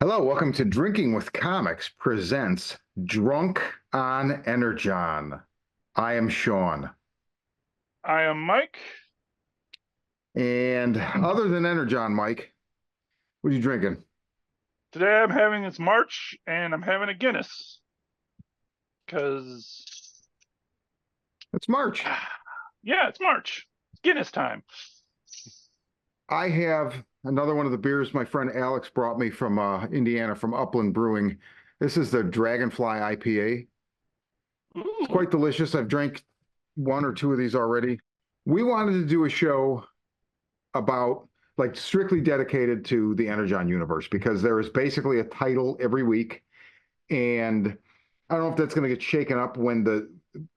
Hello, welcome to Drinking with Comics presents Drunk on Energon. I am Sean. I am Mike. And other than Energon, Mike, what are you drinking? Today I'm having it's March and I'm having a Guinness because It's March. yeah, it's March. It's Guinness time. I have another one of the beers my friend Alex brought me from Indiana from Upland Brewing. This is the Dragonfly IPA. It's Ooh, quite delicious. I've drank one or two of these already. We wanted to do a show about like strictly dedicated to the Energon universe because there is basically a title every week. And I don't know if that's going to get shaken up when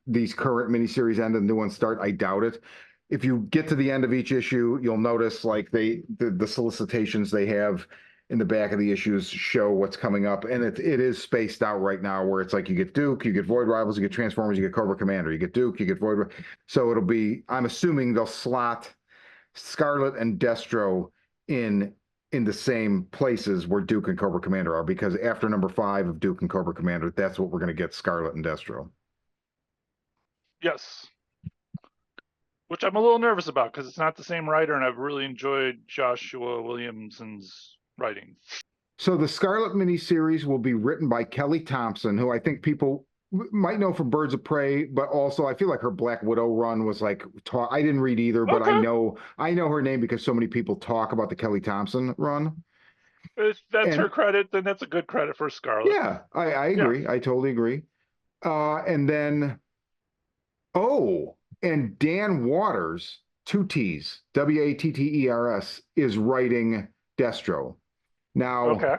these current miniseries end and new ones start. I doubt it. If you get to the end of each issue, you'll notice like the solicitations they have in the back of the issues show what's coming up, and it is spaced out right now where it's like you get Duke, you get Void Rivals, you get Transformers, you get Cobra Commander, you get Duke, you get Void. So it'll be. I'm assuming they'll slot Scarlet and Destro in in the same places where Duke and Cobra Commander are, because after number 5 of Duke and Cobra Commander, that's what we're going to get, Scarlet and Destro. yes. Which I'm a little nervous about because it's not the same writer, and I've really enjoyed Joshua Williamson's writing. So the Scarlet miniseries will be written by Kelly Thompson, who I think people might know from Birds of Prey, but also I feel like her Black Widow run was like I didn't read either, but Okay, I know her name because so many people talk about the Kelly Thompson run. if that's her And credit, then that's a good credit for Scarlet. yeah, I Yeah. agree. I totally agree. And then and Dan Waters, two T's, Watters, is writing Destro. Now, Okay.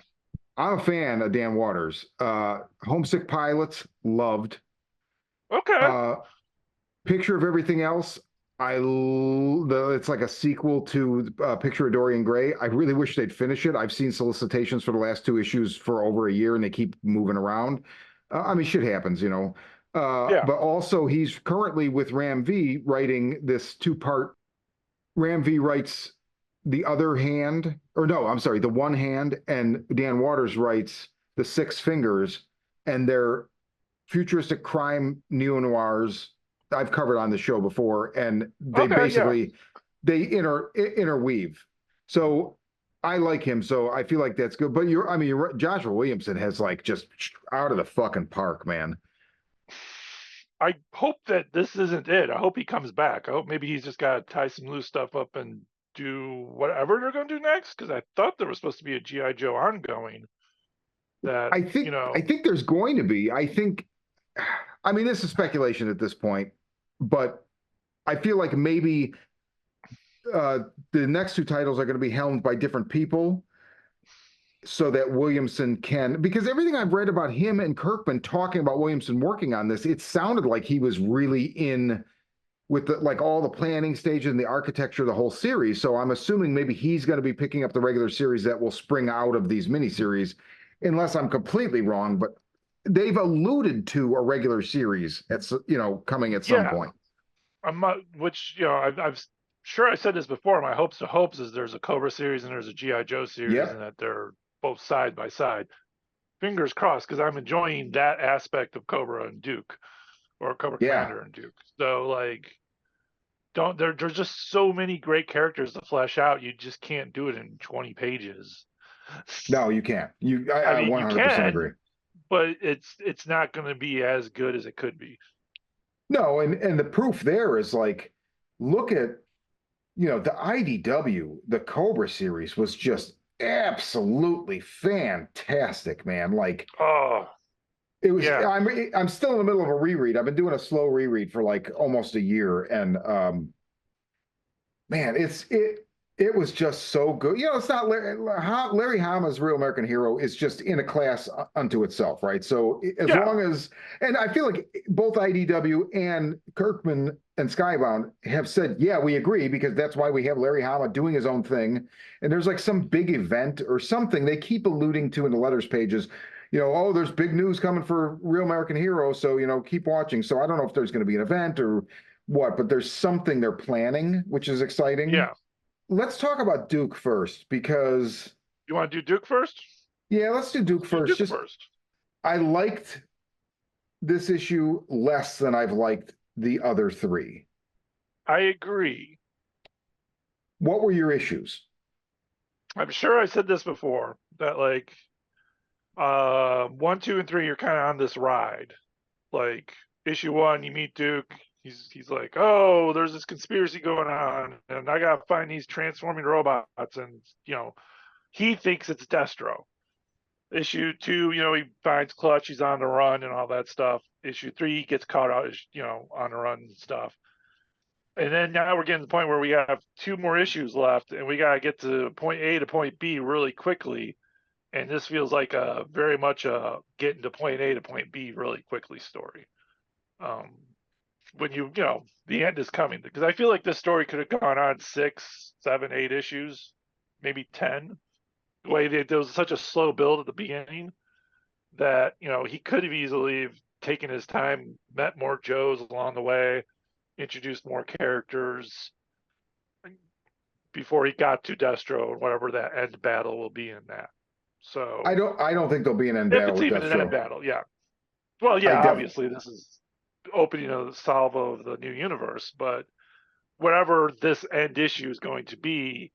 I'm a fan of Dan Waters. Homesick Pilots, loved. Okay. Uh, Picture of Everything Else, it's like a sequel to Picture of Dorian Gray. I really wish they'd finish it. I've seen solicitations for the last two issues for over a year, and they keep moving around. I mean, shit happens, you know. Yeah. But also, he's currently with Ram V writing this two-part. Ram V writes the other hand, or no, I'm sorry, the one hand, and Dan Waters writes the Six Fingers, and they're futuristic crime neo noirs I've covered on the show before, and they Okay. Yeah. basically interweave. So I like him, so I feel like that's good. But you're right, Joshua Williamson has like just out of the fucking park, man. I hope that this isn't it. I hope he comes back. I hope maybe he's just got to tie some loose stuff up and do whatever they're going to do next. Because I thought there was supposed to be a GI Joe ongoing. That I think there's going to be. I mean, this is speculation at this point, but I feel like maybe uh, the next two titles are going to be helmed by different people so that Williamson can, because everything I've read about him and Kirkman talking about Williamson working on this, it sounded like he was really in with like all the planning stages and the architecture of the whole series. So I'm assuming maybe he's going to be picking up the regular series that will spring out of these miniseries, unless I'm completely wrong. But they've alluded to a regular series at coming at some yeah, point. I'm not, which I've sure I said this before. My hopes to hopes is there's a Cobra series and there's a GI Joe series, and Yep. that they're both side by side. Fingers crossed, because I'm enjoying that aspect of Cobra and Duke, or Cobra Yeah. Commander and Duke. So like, don't there's just so many great characters to flesh out. You just can't do it in 20 pages. No, you can't. I I mean, you 100% agree. can, but it's not going to be as good as it could be. No, and the proof there is like, look at the IDW, the Cobra series was just absolutely fantastic, man. Like Oh, it was. yeah, I'm still in the middle of a reread. I've been doing a slow reread for like almost a year, and man, it was just so good. It's not Larry Hama's Real American Hero is just in a class unto itself, right? So as yeah, long as, and I feel like both IDW and Kirkman and Skybound have said, yeah, we agree, because that's why we have Larry Hama doing his own thing. And there's like some big event or something they keep alluding to in the letters pages. Oh, there's big news coming for Real American Hero, so keep watching. So I don't know if there's going to be an event or what, but there's something they're planning, which is exciting. yeah. Let's talk about Duke first, because You want to do Duke first? Yeah, let's do Duke Let's do first. Duke Just first. I liked this issue less than I've liked the other three. I agree. What were your issues? I'm sure I said this before that like 1, 2, and 3 you're kind of on this ride. Like issue 1, you meet Duke. He's like, oh, there's this conspiracy going on, and I gotta find these transforming robots, and he thinks it's Destro. Issue 2, he finds Clutch, he's on the run and all that stuff. Issue 3, he gets caught out, on the run and stuff. And then now we're getting to the point where we have 2 more issues left, and we gotta get to point A to point B really quickly. And this feels like a very much a getting to point A to point B really quickly story. Um, when the end is coming, because I feel like this story could have gone on 6, 7, 8 issues, maybe 10. The way there was such a slow build at the beginning that he could have easily taken his time, met more Joes along the way, introduced more characters before he got to Destro and whatever that end battle will be in that. So I don't think there'll be an end if battle it's with even an end Deathstroke. battle, yeah. Well, I yeah, def obviously this is opening of the salvo of the new universe, but whatever this end issue is going to be,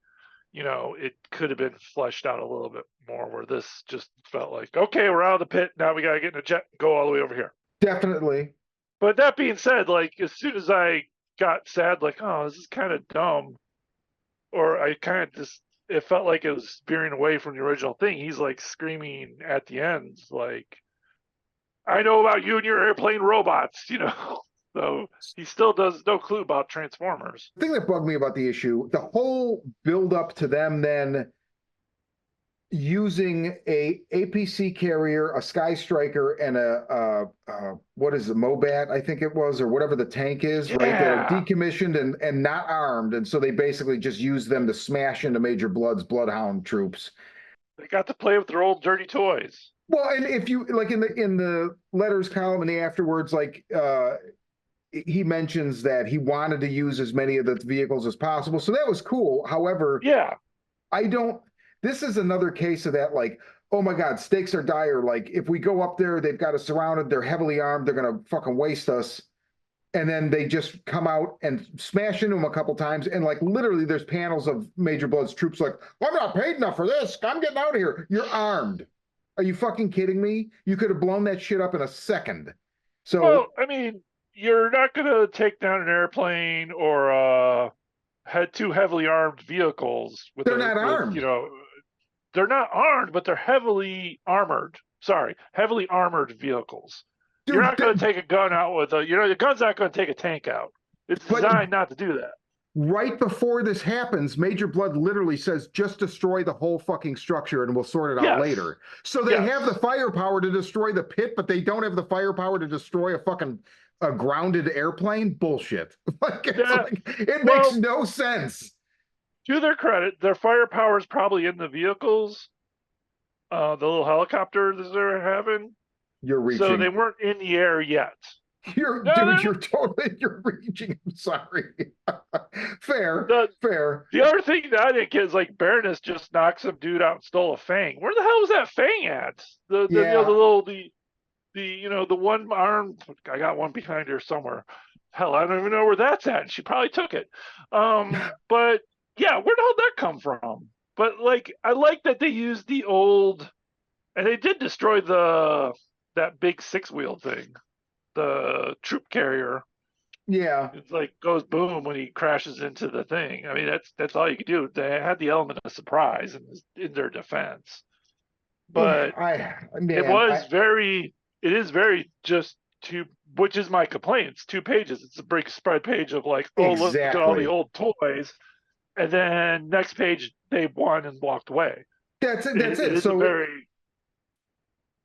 it could have been fleshed out a little bit more where this just felt like, okay, we're out of the pit. Now we got to get in a jet and go all the way over here. definitely. But that being said, like, as soon as I got sad, like, oh, this is kind of dumb, or I kind of just, it felt like it was veering away from the original thing. He's like screaming at the end, like, I know about you and your airplane robots. So he still does no clue about Transformers. The thing that bugged me about the issue, the whole build up to them then using a APC carrier, a Sky Striker, and what is the Mobat, I think it was, or whatever the tank is, right? That are Yeah, decommissioned and not armed, and so they basically just use them to smash into Major Blood's Bloodhound troops. they got to play with their old dirty toys. Well, and if you like in the letters column and the afterwards, like he mentions that he wanted to use as many of the vehicles as possible, so that was cool. However, Yeah, I don't. This is another case of that, like, oh my God, stakes are dire. Like, if we go up there, they've got us surrounded. They're heavily armed. They're gonna fucking waste us. And then they just come out and smash into them a couple times. And like, literally, there's panels of Major Blood's troops like, I'm not paid enough for this. I'm getting out of here. You're armed. Are you fucking kidding me? You could have blown that shit up in a second. well, So I mean, you're not gonna take down an airplane or had 2 heavily armed vehicles with they're their not with armed, they're not armed, but they're heavily armored. Sorry, heavily armored vehicles. You're dude. not going to take a gun out with the gun's not going to take a tank out. It's But designed not to do that. right before this happens, Major Blood literally says, just destroy the whole fucking structure and we'll sort it out Yes, later. So they have the yes, firepower to destroy the pit, but they don't have the firepower to destroy a grounded airplane. Bullshit. that. It makes Well, no sense. to their credit, their firepower is probably in the vehicles, the little helicopters they're having. You're So they reaching. weren't in the air yet. No, Dude, you're reaching. I'm sorry. Fair, the fair. the other thing that I think is like Baroness just knocked some dude out and stole a Fang. Where the hell was that Fang at? The Yeah. little the one arm. I got one behind her somewhere. Hell, I don't even know where that's at. And she probably took it. But yeah, where the hell did that come from? But like, I like that they used the old, and they did destroy that big 6-wheel thing, the troop carrier. Yeah. It's like goes boom when he crashes into the thing. I mean, that's all you could do. They had the element of surprise in their defense, Yeah. but it Man, was very, it is very just two, which is my complaint. It's 2 pages. It's a big spread page of like, oh, look at all the exactly. old toys. And then next page, they won and walked away. That's it. That's It it. is a So very,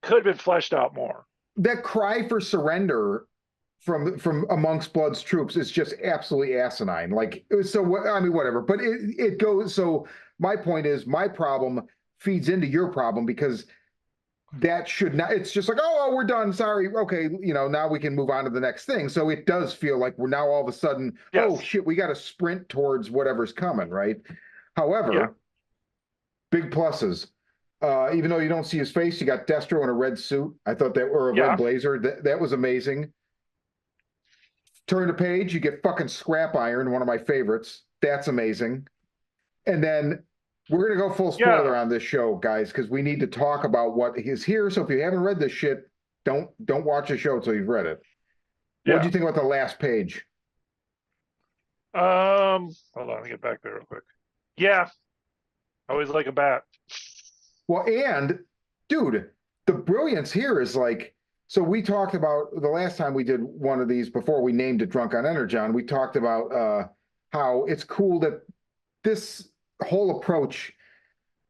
could have been fleshed out more. that cry for surrender from amongst Blood's troops is just absolutely asinine. Like, so I mean, whatever. But it goes. So my point is, my problem feeds into your problem because that should not. It's just like, oh, we're done. Sorry. Okay, now we can move on to the next thing. So it does feel like we're now all of a sudden, oh Yes. shit, we got to sprint towards whatever's coming, right? Yeah. However, big pluses. Even though you don't see his face, you got Destro in a red suit. I thought that, or a red Yeah, blazer. That was amazing. Turn the page, you get fucking Scrap Iron, one of my favorites. That's amazing. And then we're gonna go full yeah, spoiler on this show, guys, because we need to talk about what is here. So if you haven't read this shit, don't watch the show until you've read it. What do yeah. you think about the last page? Hold on, let me get back there real quick. Yeah, I always like a bat. Well, and dude, the brilliance here is like, so we talked about the last time we did one of these before we named it Drunk on Energon. We talked about how it's cool that this whole approach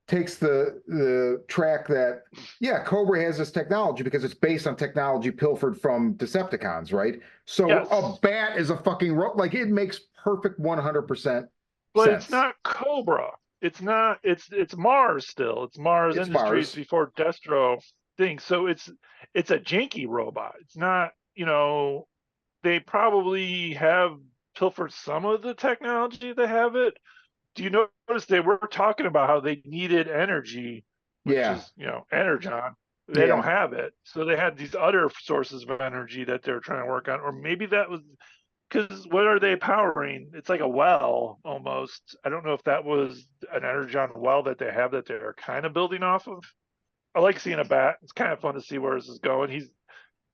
takes the track that yeah, Cobra has this technology because it's based on technology pilfered from Decepticons, right? So a Yes, bat is a fucking like it makes perfect 100% but it's sense. not Cobra. It's not. It's Mars still. It's Mars It's Industries Mars. before Destro thing. So it's a janky robot. It's not. They probably have pilfered some of the technology they have it. Do you notice they were talking about how they needed energy, which Yeah, is, Energon. They don't yeah, have it. So they had these other sources of energy that they're trying to work on. Or maybe that was because what are they powering? It's like a well almost. I don't know if that was an Energon well that they have that they're kind of building off of. I like seeing a bat. It's kind of fun to see where this is going. He's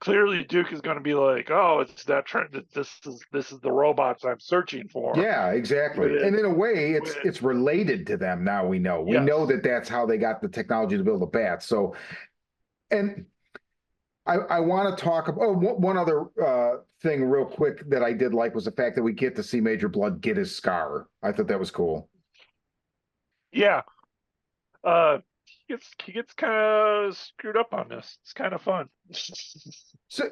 clearly Duke is going to be like, oh, it's that trend. This is the robots I'm searching for. yeah, With exactly. it, And in a way, with it's related to them now. We know yes, that that's how they got the technology to build a bat. So, and I want to talk about one other thing real quick that I did like was the fact that we get to see Major Blood get his scar. I thought that was cool. yeah. Uh, he gets kind of screwed up on this. It's kind of fun. So,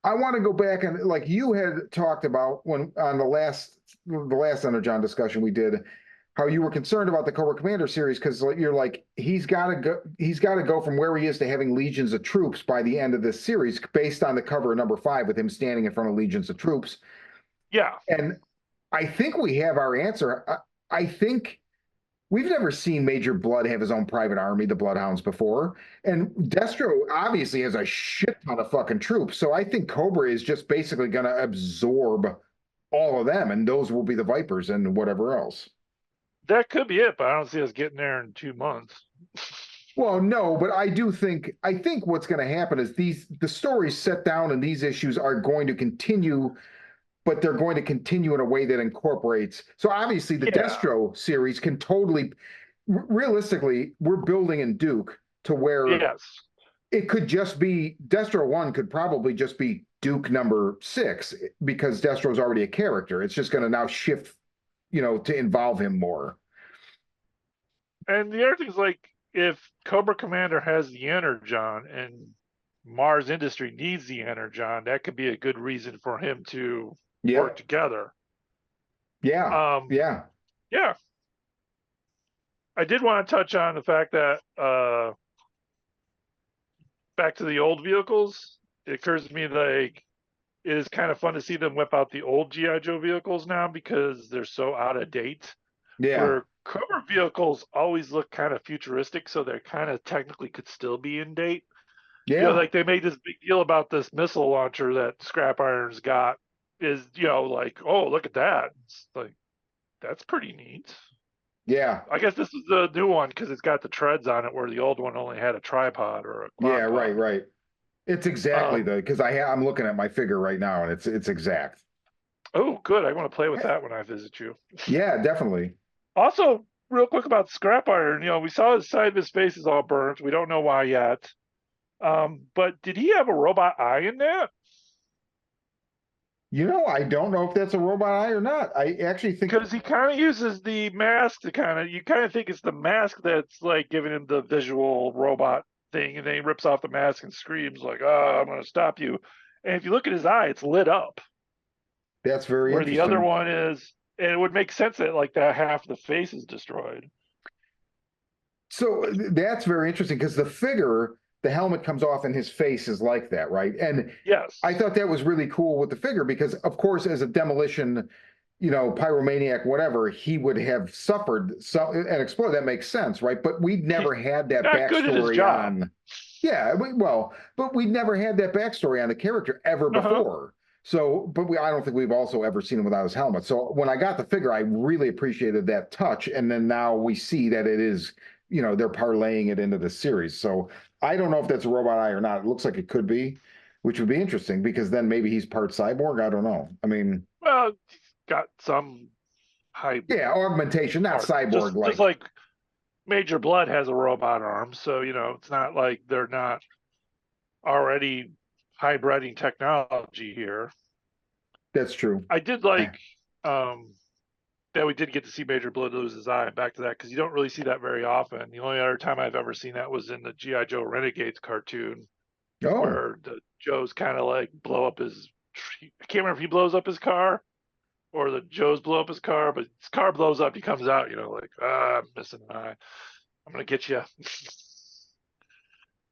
I want to go back and like you had talked about when on the last Energon discussion we did, how you were concerned about the Cobra Commander series because you're like he's got to go from where he is to having legions of troops by the end of this series based on the cover of number 5 with him standing in front of legions of troops. Yeah, And I think we have our answer. I think we've never seen Major Blood have his own private army, the Bloodhounds, before. And Destro obviously has a shit ton of fucking troops. So I think Cobra is just basically going to absorb all of them, and those will be the Vipers and whatever else. that could be it, but I don't see us getting there in 2 months. Well, no, but I think what's going to happen is the stories set down and these issues are going to continue, but they're going to continue in a way that incorporates. So obviously the Yeah, Destro series can totally realistically, we're building in Duke to where yes. it could just be Destro 1 could probably just be Duke number 6 because Destro's already a character. It's just going to now shift, to involve him more. And the other thing is like if Cobra Commander has the Energon and Mars Industry needs the Energon, that could be a good reason for him to work Yep. together. Yeah. Um, Yeah. yeah, I did want to touch on the fact that back to the old vehicles, it occurs to me like it is kind of fun to see them whip out the old GI Joe vehicles now because they're so out of date. Yeah. Where Cobra vehicles always look kind of futuristic, so they kind of technically could still be in date. Yeah. Like they made this big deal about this missile launcher that Scrap Iron's got. Is like, oh, look at that. It's like that's pretty neat. Yeah. I guess this is the new one because it's got the treads on it, where the old one only had a tripod or a Yeah. quad Right. pod. Right. It's exactly Um, the because I'm looking at my figure right now and it's exact. oh, good. I want to play with that when I visit you. Yeah, definitely. Also, real quick about Scrap Iron, we saw his side of his face is all burnt. We don't know why yet. But did he have a robot eye in that? I don't know if that's a robot eye or not. I actually think, Because he kind of uses the mask to you kind of think it's the mask that's like giving him the visual robot thing, and then he rips off the mask and screams like, "Oh, I'm going to stop you!" And if you look at his eye, it's lit up, that's very where the other interesting. one is, and it would make sense that like that half of the face is destroyed. So that's very interesting because the helmet comes off and his face is like that, right? And I Yes. thought that was really cool with the figure because, of course, as a demolition, pyromaniac, whatever, he would have suffered and exploded. That makes sense, right? But we'd He's never had that not good at his backstory job. on, yeah, but we'd never had that backstory on the character ever Uh-huh. before. So, but I don't think we've also ever seen him without his helmet. So when I got the figure, I really appreciated that touch. And then now we see that it is, they're parlaying it into the series. So I don't know if that's a robot eye or not. It looks like it could be, which would be interesting because then maybe he's part cyborg. I don't know. I mean, Well, he's got some high yeah, augmentation, not parts. cyborg Just like. like Major Blood has a robot arm, so it's not like they're not already hybriding technology here. That's true. I did like that we did get to see Major Blood lose his eye. Back to that, because you don't really see that very often. The only other time I've ever seen that was in the G.I. Joe Renegades cartoon, Oh, where the Joes kind of like blow up his. I can't remember if he blows up his car or the Joes blow up his car, but his car blows up. He comes out, like, I'm missing an eye. I'm gonna get you.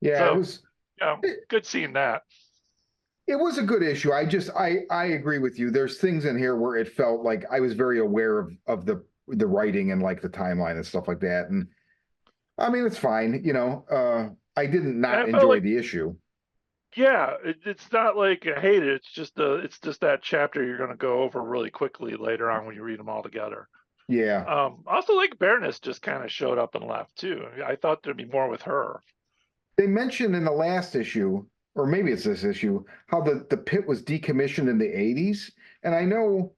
yeah, So, good seeing that. it was a good issue. I agree with you. There's things in here where it felt like I was very aware of the writing and like the timeline and stuff like that. And I mean, it's fine. I didn't And not I felt enjoy like, the issue. yeah, it's not like I hate it. It's just that chapter you're gonna go over really quickly later on when you read them all together. Yeah. Also, like Baroness just kind of showed up and left too. I thought there'd be more with her. They mentioned in the last issue, or maybe it's this issue, how the pit was decommissioned in the 80s. And I know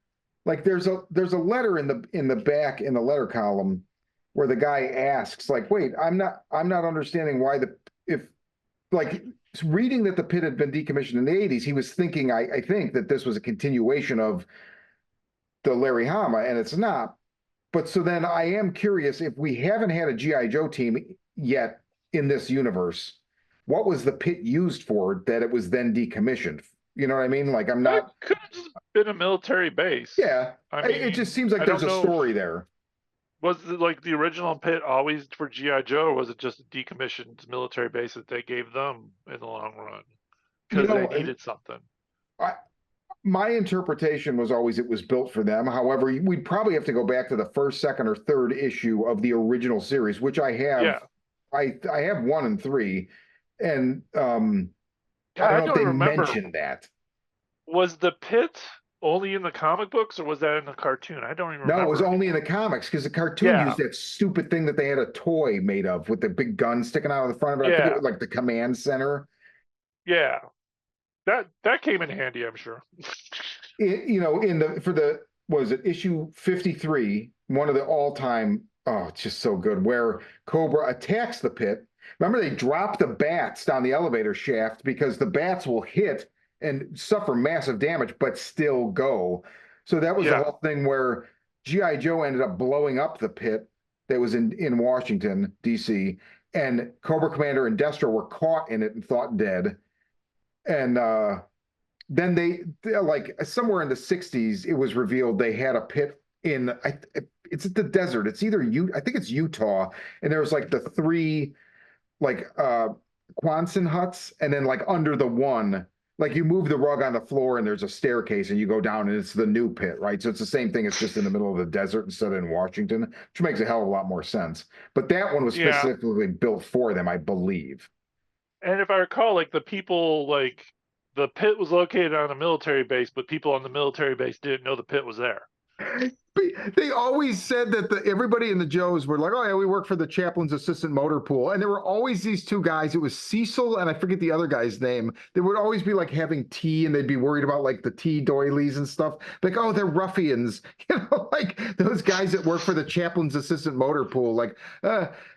like there's a letter in the back in the letter column where the guy asks, like, wait, I'm not understanding why if like reading that the pit had been decommissioned in the 80s, he was thinking, I think that this was a continuation of the Larry Hama, and it's not. But so then I am curious if we haven't had a G.I. Joe team yet in this universe, what was the pit used for that it was then decommissioned? You know what I mean? Like I'm That not, could have just been a military base. yeah. I It just mean, seems like I there's don't a know if story there. was it like the original pit always for GI Joe, or was it just a decommissioned military base that they gave them in the long run You because they know, needed something? I, my interpretation was always it was built for them. However, we'd probably have to go back to the first, second, or third issue of the original series, which I have. Yeah. I have one and three, and I God, don't I know if don't they remember. mentioned that. Was the pit only in the comic books, or was that in the cartoon? I don't even No, it was remember only in the anymore. comics because the cartoon Yeah, used that stupid thing that they had a toy made of with the big gun sticking out of the front of it. I think it yeah, was like the command center. yeah. That came in handy, I'm sure. In the for the was it issue 53, one of the all-time, oh, it's just so good, where Cobra attacks the pit. Remember, they drop the bats down the elevator shaft because the bats will hit and suffer massive damage, but still go. So that was the Yeah, whole thing where G.I. Joe ended up blowing up the pit that was in Washington, D.C., and Cobra Commander and Destro were caught in it and thought dead. And then they're like somewhere in the 60s it was revealed they had a pit it's the desert. It's either I think it's Utah, and there was like the three like Quonset huts, and then like under the one, like you move the rug on the floor and there's a staircase and you go down and it's the new pit, right? So it's the same thing. It's just in the middle of the desert instead of in Washington, which makes a hell of a lot more sense. But that one was yeah. specifically built for them, I believe. And if I recall, like the people, like the pit was located on a military base, but people on the military base didn't know the pit was there. They always said that everybody in the Joes were like, oh yeah, we work for the chaplain's assistant motor pool. And there were always these two guys. It was Cecil and I forget the other guy's name. They would always be like having tea and they'd be worried about like the tea doilies and stuff. Like, oh, they're ruffians. Like those guys that work for the chaplain's assistant motor pool. Like,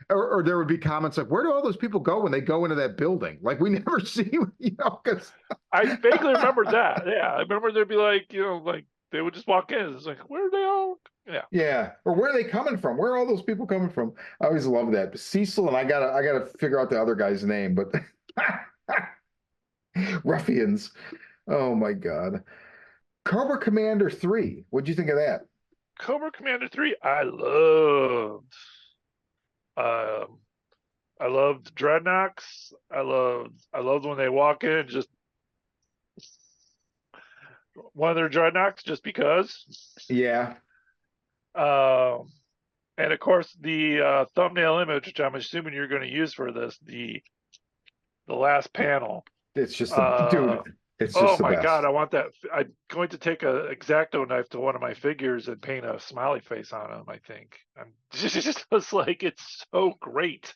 or there would be comments like, where do all those people go when they go into that building? Like we never see, because I vaguely remember that. Yeah, I remember there'd be like, like they would just walk in. It's like, where are they all? Yeah, yeah, or where are they coming from? Where are all those people coming from? I always love that. But Cecil and I gotta figure out the other guy's name, but ruffians. Oh my God. Cobra Commander 3. What'd you think of that? Cobra Commander 3. I loved. Um, I loved Dreadnoks. I loved when they walk in just one of their Dreadnoks, just because. Yeah. And of course, the thumbnail image, which I'm assuming you're going to use for this, the last panel. It's just the Uh, dude. It's oh just the my God, best. I want that. I'm going to take a X-Acto knife to one of my figures and paint a smiley face on him. I think I'm just it's like it's so great.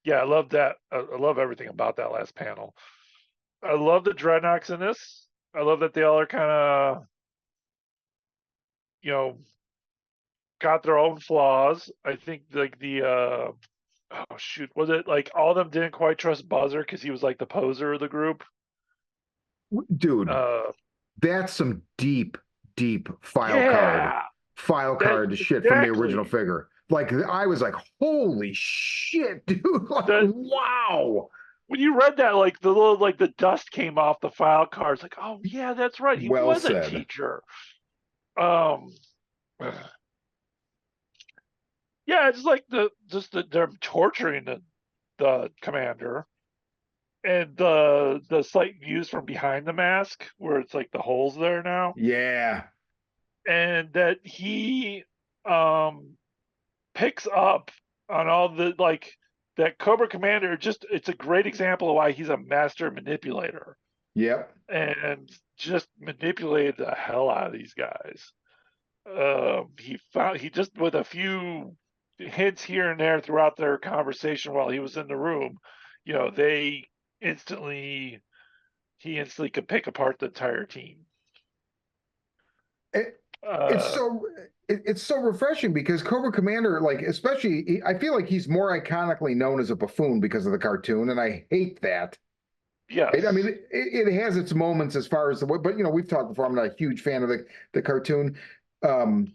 Yeah, I love that. I love everything about that last panel. I love the dreadnoks in this. I love that they all are kind of, you know, got their own flaws. I think like oh shoot, was it like all of them didn't quite trust Buzzer because he was like the poser of the group? Dude, Uh, that's some deep, deep yeah, file that card shit from the original exactly. figure. Like I was like, holy shit, dude. Like, The wow. when you read that, like the little like the dust came off the file cards. Like, oh yeah, that's right. He Well was a said. teacher. Um, yeah, it's like they're torturing the commander and the slight views from behind the mask where it's like the holes there now, Yeah. and that he um picks up on all the like that Cobra Commander. Just it's a great example of why he's a master manipulator Yep. and just manipulated the hell out of these guys. He just with a few hints here and there throughout their conversation while he was in the room, they instantly he instantly could pick apart the entire team. It, it's Uh, so it's so refreshing because Cobra Commander, like especially, I feel like he's more iconically known as a buffoon because of the cartoon, and I hate that. Right? I mean, yes. it has its moments as far as the, but we've talked before. I'm not a huge fan of the cartoon. Um,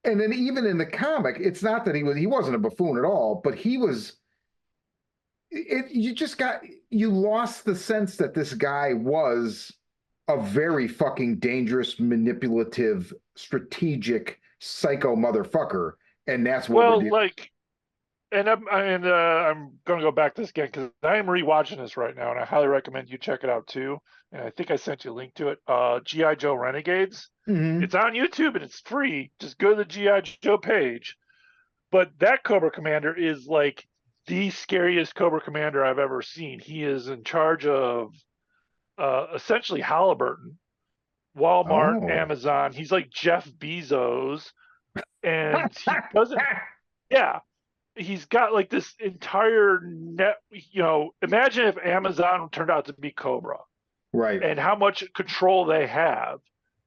and then even in the comic, it's not that he wasn't a buffoon at all, but he was. You just got you lost the sense that this guy was a very fucking dangerous, manipulative, strategic, psycho motherfucker, and that's what we're Well, dealing. like, I'm gonna go back to this again because I am rewatching this right now, and I highly recommend you check it out too. And I think I sent you a link to it. GI Joe Renegades. Hmm. It's on YouTube and it's free. Just go to the GI Joe page. But that Cobra Commander is like the scariest Cobra Commander I've ever seen. He is in charge of essentially Halliburton, Walmart, Oh, Amazon. He's like Jeff Bezos, and he doesn't. Yeah, he's got like this entire net. Imagine if Amazon turned out to be Cobra, right. and how much control they have.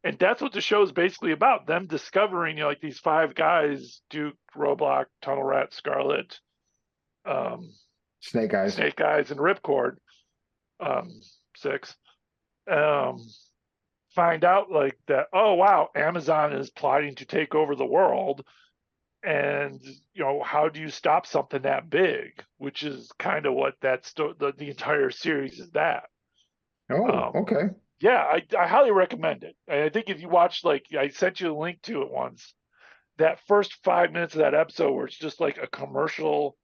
And that's what the show is basically about. Them discovering, like these five guys: Duke, Roblox, Tunnel Rat, Scarlet, um, Snake Eyes. Snake Eyes, and Ripcord. Six. Um, find out like that. Oh wow, Amazon is plotting to take over the world, and how do you stop something that big? Which is kind of what the entire series is. That. Oh, Um, okay. yeah, I highly recommend it. I think if you watch, like, I sent you a link to it once. That first 5 minutes of that episode, where it's just like a commercial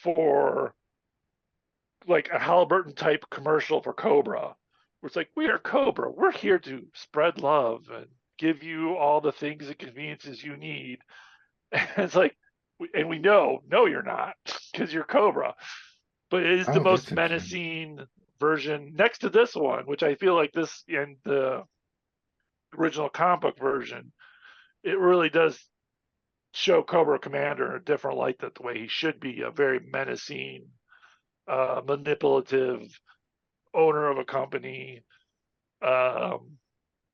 for like a Halliburton type commercial for Cobra, where it's like, we are Cobra. We're here to spread love and give you all the things and conveniences you need. And it's like, and we know, no, you're not, because you're Cobra. But it is the Oh, most that's interesting. menacing version next to this one, which I feel like this and the original comic book version, it really does show Cobra Commander in a different light, that the way he should be, a very menacing, manipulative owner of a company, um,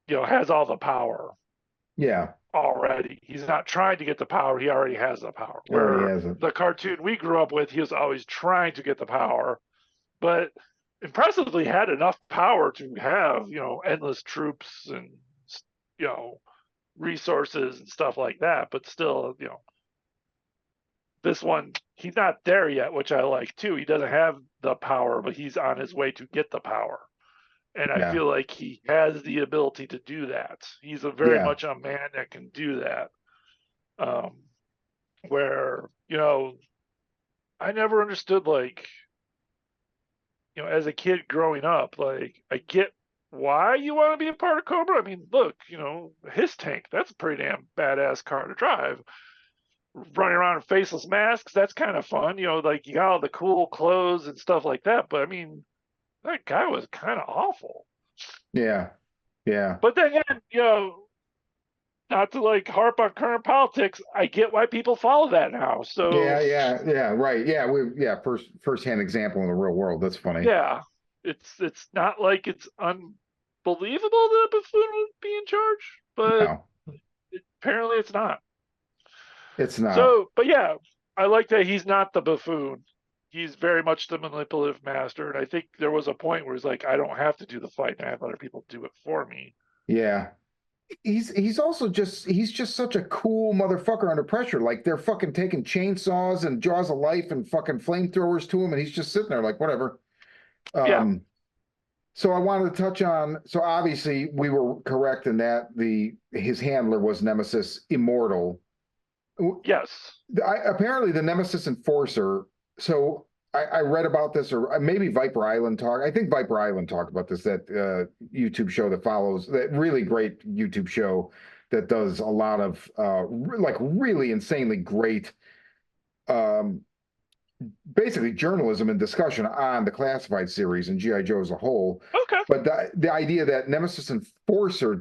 has all the power Yeah, already. He's not trying to get the power, he already has the power. it already Where has it. the cartoon we grew up with, he was always trying to get the power, but impressively had enough power to have, endless troops and, you know, resources and stuff like that. But still, this one, he's not there yet, which I like too. He doesn't have the power, but he's on his way to get the power. And I Yeah, feel like he has the ability to do that. He's a very yeah. much a man that can do that. Um, where, I never understood, like, as a kid growing up, like, I get why you want to be a part of Cobra. I mean, look, his tank, that's a pretty damn badass car to drive. Running around in faceless masks, that's kind of fun. Like you got all the cool clothes and stuff like that. But I mean, that guy was kind of awful. Yeah. Yeah. But then again, not to like harp on current politics, I get why people follow that now. So Yeah, right. First-hand example in the real world. That's funny. yeah, it's not like it's unbelievable that a buffoon would be in charge, but No, apparently it's not. it's not. So, but yeah, I like that he's not the buffoon. He's very much the manipulative master, and I think there was a point where he's like, I don't have to do the fight, and I have other people do it for me. Yeah. He's also he's just such a cool motherfucker under pressure. Like they're fucking taking chainsaws and jaws of life and fucking flamethrowers to him, and he's just sitting there like whatever. Yeah. So I wanted to touch on. So obviously we were correct in that his handler was Nemesis Immortal. Yes. Apparently the Nemesis Enforcer. So I read about this, or maybe Viper Island talk. I think Viper Island talked about this. That YouTube show that follows that really great YouTube show that does a lot of like really insanely great, basically journalism and discussion on the classified series and GI Joe as a whole. Okay. But the idea that Nemesis Enforcer,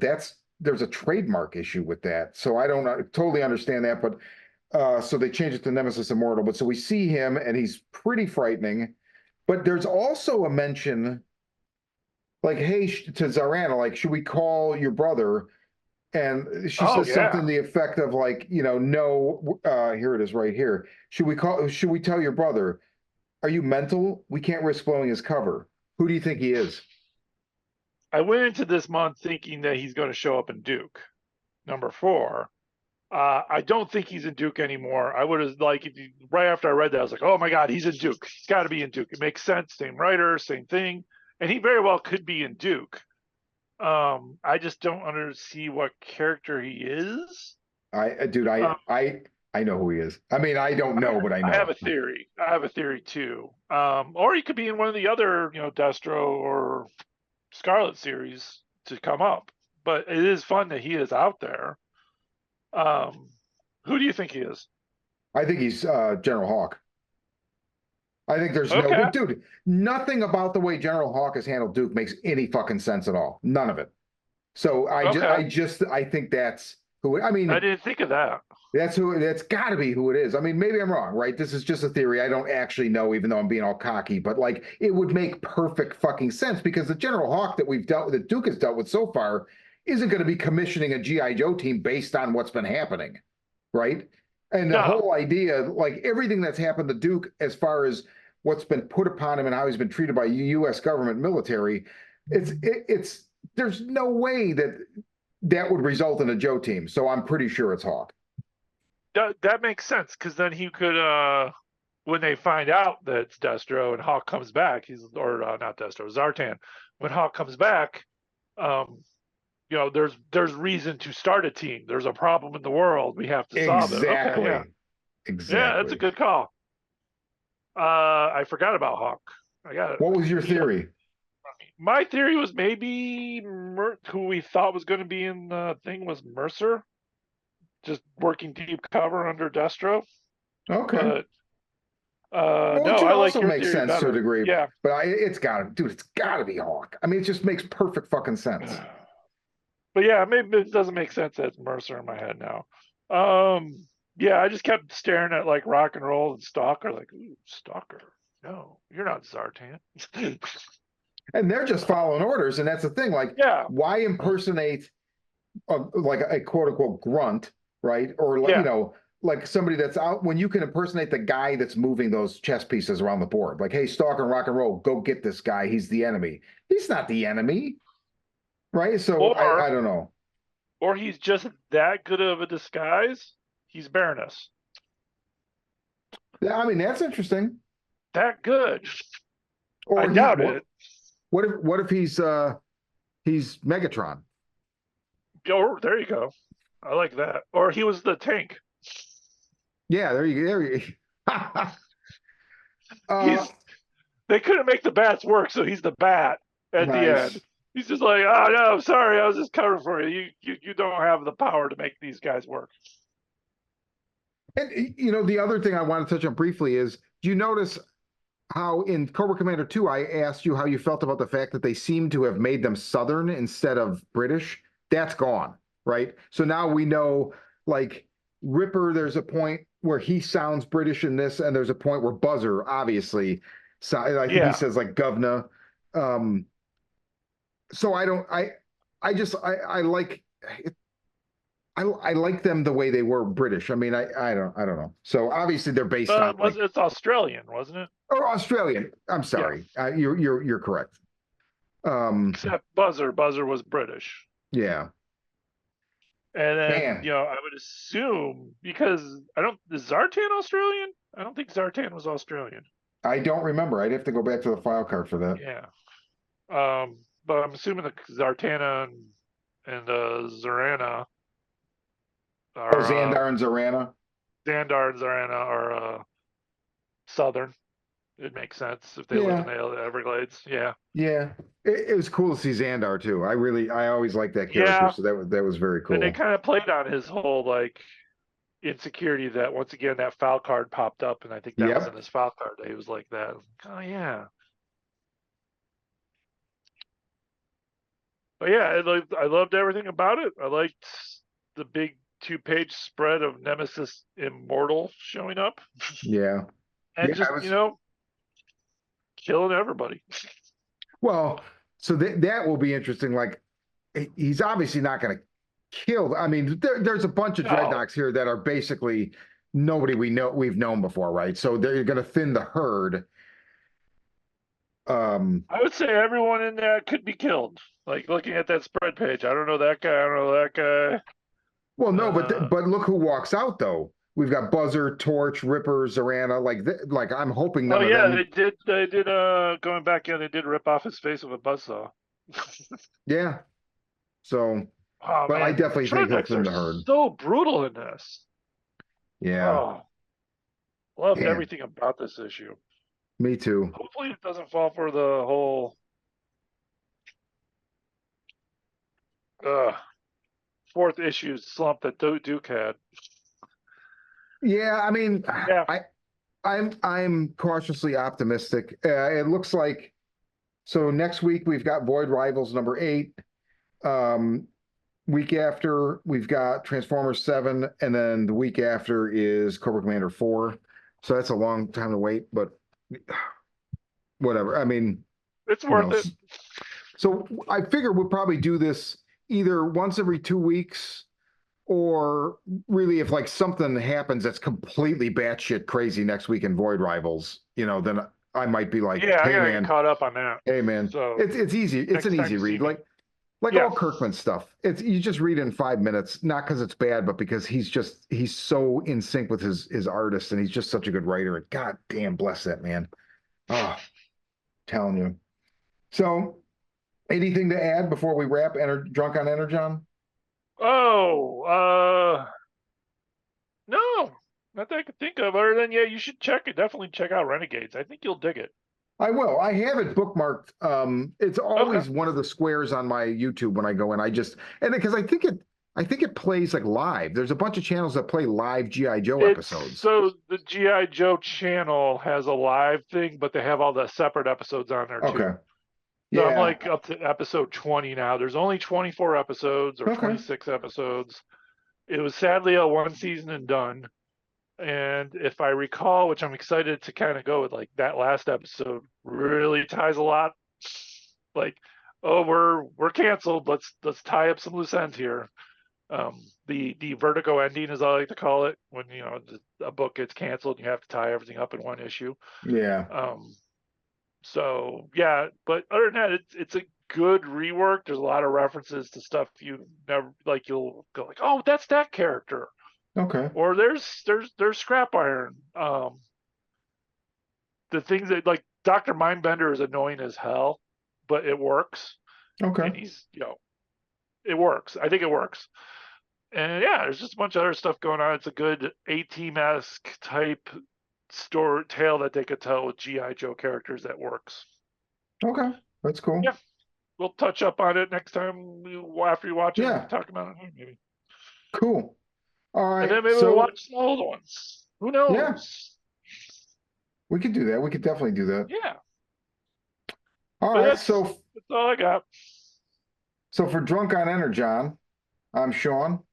there's a trademark issue with that. So I don't totally understand that, but so they changed it to Nemesis Immortal. But so we see him and he's pretty frightening. But there's also a mention like, hey, to Zarana, like, should we call your brother? And she says something to the effect of like, no, here it is right here. Should we tell your brother, are you mental? We can't risk blowing his cover. Who do you think he is? I went into this month thinking that he's going to show up in Duke, number 4. I don't think he's in Duke anymore. I would have right after I read that, I was like, oh my God, he's in Duke. He's got to be in Duke. It makes sense. Same writer, same thing. And he very well could be in Duke. I just don't see what character he is. I know who he is. I mean, I don't know, but I know. I have a theory. I have a theory too. Or he could be in one of the other, Destro or Scarlet series to come up. But it is fun that he is out there. Who do you think he is? I think he's General Hawk. I think there's Okay. dude, nothing about the way General Hawk has handled Duke makes any fucking sense at all. None of it. So I think that's who. I mean, I didn't think of that. That's got to be who it is. I mean, maybe I'm wrong, right? This is just a theory. I don't actually know, even though I'm being all cocky. But like, it would make perfect fucking sense because the General Hawk that Duke has dealt with so far isn't going to be commissioning a GI Joe team based on what's been happening, right? And the whole idea, like everything that's happened to Duke, as far as what's been put upon him and how he's been treated by U.S. government military, there's no way that would result in a Joe team. So I'm pretty sure it's Hawk. That makes sense because then he could, when they find out that it's Destro and Hawk comes back, not Destro, Zartan. When Hawk comes back, there's reason to start a team. There's a problem in the world. We have to solve it. Okay, yeah. Exactly. Yeah, that's a good call. I forgot about Hawk. I got it. What was your theory? My theory was maybe who we thought was going to be in the thing was Mercer, just working deep cover under Destro. Okay. But which no, I like also your makes theory sense to a degree. Yeah, but it's got to be Hawk. I mean, it just makes perfect fucking sense. But yeah, maybe it doesn't make sense as Mercer in my head now. Yeah, I just kept staring at like Rock and Roll and Stalker, like, ooh, Stalker. No, you're not Zartan. And they're just following orders, and that's the thing. Like, why impersonate like a quote unquote grunt, right? Or like like somebody that's out when you can impersonate the guy that's moving those chess pieces around the board. Like, hey, Stalker and Rock and Roll, go get this guy. He's the enemy. He's not the enemy, right? So I don't know. Or he's just that good of a disguise. He's Baroness. I mean, that's interesting. That good. Or I doubt it. What if he's Megatron? Oh, there you go. I like that. Or he was the tank. Yeah, there you They couldn't make the bats work, so he's the bat at the end. He's just like, oh no, I'm sorry, I was just covering for you. You don't have the power to make these guys work. And the other thing I want to touch on briefly is, do you notice how in Cobra Commander 2, I asked you how you felt about the fact that they seem to have made them Southern instead of British? That's gone, right? So now we know, like, Ripper, there's a point where he sounds British in this, and there's a point where Buzzer, obviously, so I think he Yeah. says like governor. Um, so I like I like them the way they were British. I mean, I don't know. So obviously they're based on like It's Australian, wasn't it? or Australian. I'm Yeah. sorry. You're correct. Except Buzzer was British. Yeah. And then, Man, I would assume because is Zartan Australian? I don't think Zartan was Australian. I don't remember. I'd have to go back to the file card for that. Yeah. But I'm assuming the Zartana and Zarana Oh, are Xandar and Zorana. Xandar and Zarana are Southern. It makes sense if they live in Yeah, the Everglades. Yeah. yeah. It was cool to see Xandar too. I always liked that character, Yeah. so that was very And they cool. kind of played on his whole like insecurity that once again that foul card popped up, and I think that was in Yep. his foul card that he was like that. Oh yeah. But yeah, I loved everything about it. I liked the big 2-page spread of Nemesis Immortal showing up Yeah. and Yeah, just, I was killing everybody. well, so that will be interesting. Like he's obviously not going to kill. I mean, there's a bunch of No, dreadnoks here that are basically nobody we've known before, right? So they're going to thin the herd. I would say everyone in that could be killed. Like looking at that spread page, I don't know that guy. I don't know that Well, guy. no, but look who walks out though. We've got Buzzer, Torch, Ripper, Zorana. Like I'm hoping Oh none of yeah, them. they did. Going back in, they did rip off his face with a buzzsaw. Yeah. So, Oh but I man, the definitely think he'll Trindex thin are the herd. so brutal in this. Yeah. Oh, loved Man, everything about this issue. me too. Hopefully, it doesn't fall for the whole uh, fourth issue slump that Duke had. Yeah, I mean, Yeah, I'm cautiously optimistic. It looks like so next week we've got Void Rivals number 8. Um, week after we've got Transformers 7, and then the week after is Cobra Commander 4. So that's a long time to wait, but whatever. I mean, it's you worth know, it. so I figure we'll probably do this either once every 2 weeks, or really if like something happens that's completely batshit crazy next week in Void Rivals, then I might be like, Yeah, I hey gotta get man, caught up on that. hey man, So it's easy. It's next an time easy you see read. me, Like yeah, all Kirkman stuff. It's you just read in 5 minutes, not because it's bad, but because he's so in sync with his artist, and he's just such a good writer. And God damn bless that man. Oh, telling you. So anything to add before we wrap Drunk on Energon? Oh, no, not that I could think of. Other than yeah, you should check it. Definitely check out Renegades. I think you'll dig it. I will. I have it bookmarked. It's Okay. always one of the squares on my YouTube when I go in. And because I think it plays like live. There's a bunch of channels that play live GI Joe It's episodes. so the GI Joe channel has a live thing, but they have all the separate episodes on there too. Okay. So I'm Yeah. like up to episode 20 now. There's only 24 episodes or Okay. 26 episodes. It was sadly a one season and done. And if I recall, which I'm excited to kind of go with, like that last episode really ties a lot. Like, oh, we're canceled. Let's tie up some loose ends here. The Vertigo ending, as I like to call it, when a book gets canceled, you have to tie everything up in one issue. Yeah. So yeah, but other than that, it's a good rework. There's a lot of references to stuff you never like. You'll go like, oh, that's that character, Okay. or there's Scrap Iron. The things that like Dr. Mindbender is annoying as hell, but it works, Okay. and he's it works. I think it works. And yeah, there's just a bunch of other stuff going on. It's a good A-Team-esque type story tale that they could tell with GI Joe characters that works. Okay. That's cool. Yeah. we'll touch up on it next time after you watch it. We Yeah. can talk about it maybe. Cool. All And right. then maybe we'll So watch some old ones. Who yeah, knows? we could do that. We could definitely do that. Yeah. All But right. that's So all I got. for Drunk on Energon, I'm Sean.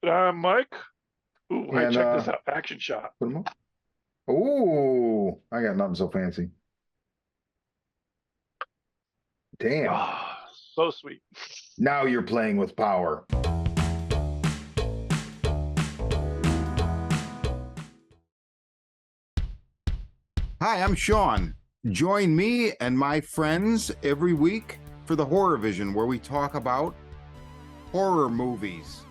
Mike. Ooh, hey, And check this out. Action shot. put 'em up. Ooh, I got nothing so fancy. Damn. Ah, so sweet. Now you're playing with power. Hi, I'm Sean. Join me and my friends every week for the Horror Vision, where we talk about horror movies.